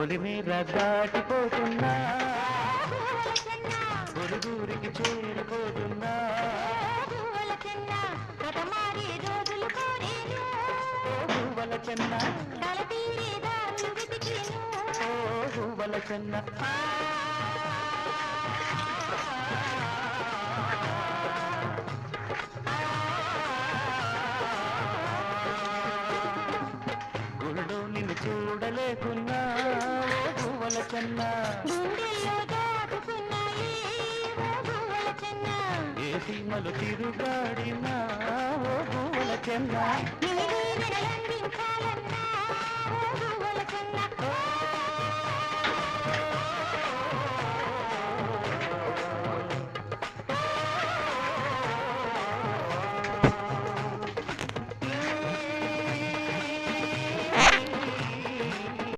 పొలిమేర దాటిపోతున్నా పొరుగురికి చేరిపోతున్నా భూవల చెన్న భూవల చెన్న గుళ్ళో నిన్ను చూడలేకున్నా భూవల చెన్న ఏ సీమలు తిరుగాడినా ఓ భూవల చెన్న